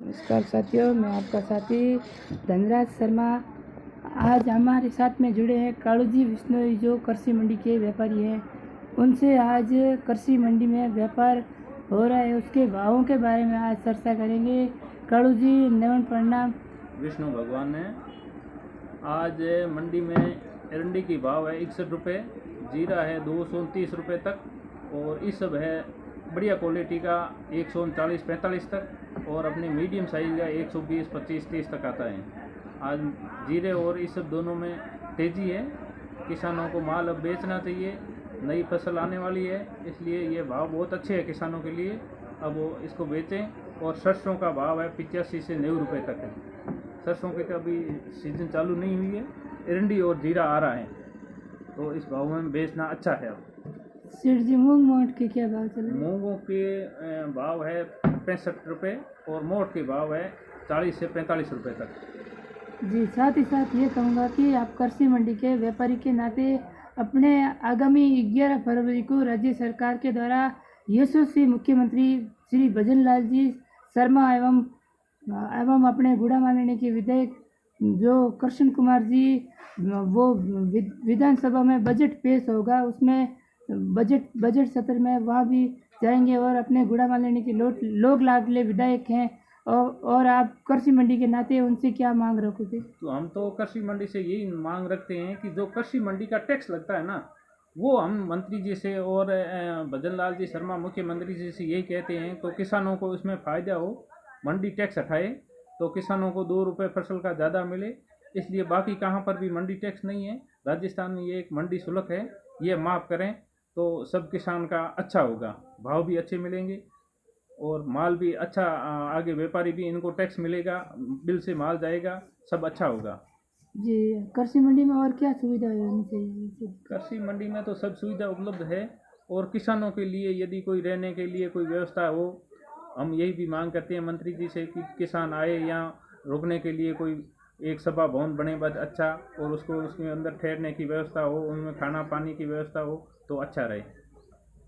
नमस्कार साथियों, मैं आपका साथी धनराज शर्मा। आज हमारे साथ में जुड़े हैं कालूजी बिश्नोई, जो कृषि मंडी के व्यापारी हैं। उनसे आज कृषि मंडी में व्यापार हो रहा है, उसके भावों के बारे में आज चर्चा करेंगे। कालूजी, नमन प्रणाम। विष्णु भगवान है। आज मंडी में एरंडी की भाव है 61 रुपये, जीरा है 229 रुपये तक, और इस सब है बढ़िया क्वालिटी का 139-45 तक, और अपने मीडियम साइज़ का 120, 25, 30 तक आता है। आज जीरे और इस सब दोनों में तेज़ी है। किसानों को माल अब बेचना चाहिए, नई फसल आने वाली है, इसलिए ये भाव बहुत अच्छे हैं किसानों के लिए। अब वो इसको बेचें। और सरसों का भाव है 85 से 90 रुपये तक है। सरसों के तो अभी सीजन चालू नहीं हुई है, एरंडी और जीरा आ रहा है, तो इस भाव में बेचना अच्छा है। अब सेठ जी, मूंग मोट के क्या भाव चल रहे हैं? मूंगों के भाव है 65 रुपये, और मोट के भाव है 40 से 45 रुपये तक। जी, साथ ही साथ ये कहूँगा कि आप कृषि मंडी के व्यापारी के नाते अपने आगामी 11 फरवरी को राज्य सरकार के द्वारा यशस्वी मुख्यमंत्री श्री भजन लाल जी शर्मा एवं अपने गुड़ा माननीय के विधायक जो कृष्ण कुमार जी, वो विधानसभा में बजट पेश होगा, उसमें बजट सत्र में वहाँ भी जाएंगे और अपने गुड़ा माननीय के लोग लाडले विधायक हैं। और आप कृषि मंडी के नाते उनसे क्या मांग रखोगे? तो हम तो कृषि मंडी से यही मांग रखते हैं कि जो कृषि मंडी का टैक्स लगता है ना, वो हम मंत्री जी से और भजन लाल जी शर्मा मुख्यमंत्री जी से यही कहते हैं, तो किसानों को इसमें फ़ायदा हो। मंडी टैक्स हटाए तो किसानों को 2 रुपये फसल का ज़्यादा मिले, इसलिए बाकी कहाँ पर भी मंडी टैक्स नहीं है। राजस्थान में ये एक मंडी शुल्क है, ये माफ़ करें तो सब किसान का अच्छा होगा, भाव भी अच्छे मिलेंगे और माल भी अच्छा। आगे व्यापारी भी इनको टैक्स मिलेगा, बिल से माल जाएगा, सब अच्छा होगा। जी, कृषि मंडी में और क्या सुविधा होनी चाहिए? कृषि मंडी में तो सब सुविधा उपलब्ध है, और किसानों के लिए यदि कोई रहने के लिए कोई व्यवस्था हो, हम यही भी मांग करते हैं मंत्री जी से कि किसान आए यहाँ रुकने के लिए कोई एक सभा भवन बने बस अच्छा, और उसको उसके अंदर ठहरने की व्यवस्था हो, उनमें खाना पानी की व्यवस्था हो तो अच्छा रहे।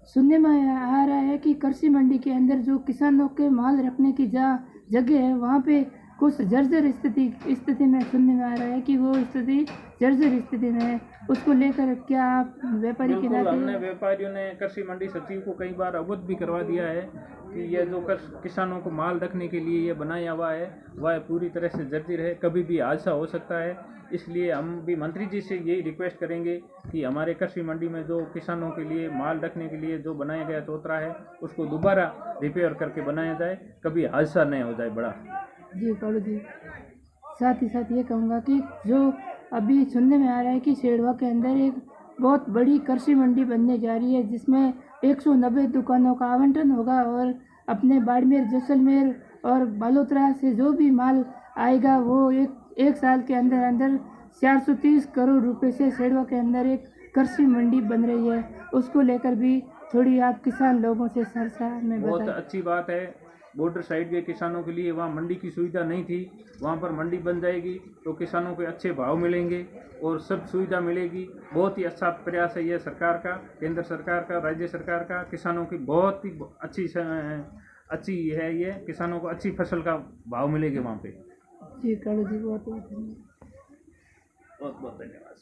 सुनने में आ रहा है कि कृषि मंडी के अंदर जो किसानों के माल रखने की जगह है, वहाँ पे कुछ जर्जर स्थिति में सुनने में आ रहा है कि वो स्थिति जर्जर स्थिति में है। उसको लेकर क्या आप व्यापारी के नाते? हमने व्यापारियों ने कृषि मंडी सचिव को कई बार अवगत भी करवा दिया है कि ये जो किसानों को माल रखने के लिए ये बनाया हुआ है, वह पूरी तरह से जर्जर है, कभी भी हादसा हो सकता है। इसलिए हम भी मंत्री जी से यही रिक्वेस्ट करेंगे कि हमारे कृषि मंडी में जो किसानों के लिए माल रखने के लिए जो बनाया गया चौतरा है, उसको दोबारा रिपेयर करके बनाया जाए, कभी हादसा नहीं हो जाए बड़ा। जी कालू जी, साथ ही साथ ये कहूँगा कि जो अभी सुनने में आ रहा है कि सेड़वा के अंदर एक बहुत बड़ी कृषि मंडी बनने जा रही है, जिसमें 190 दुकानों का आवंटन होगा, और अपने बाड़मेर, जैसलमेर और बालोतरा से जो भी माल आएगा वो एक साल के अंदर 430 करोड़ रुपए से सेड़वा के अंदर एक कृषि मंडी बन रही है। उसको लेकर भी थोड़ी आप किसान लोगों से चर्चा में बताएं। बहुत अच्छी बात है। बॉर्डर साइड के किसानों के लिए वहाँ मंडी की सुविधा नहीं थी, वहाँ पर मंडी बन जाएगी तो किसानों को अच्छे भाव मिलेंगे और सब सुविधा मिलेगी। बहुत ही अच्छा प्रयास है ये सरकार का, केंद्र सरकार का, राज्य सरकार का। किसानों की बहुत ही अच्छी है ये, किसानों को अच्छी फसल का भाव मिलेगा वहाँ पे। जी कालू जी, बहुत धन्यवाद। बहुत बहुत धन्यवाद।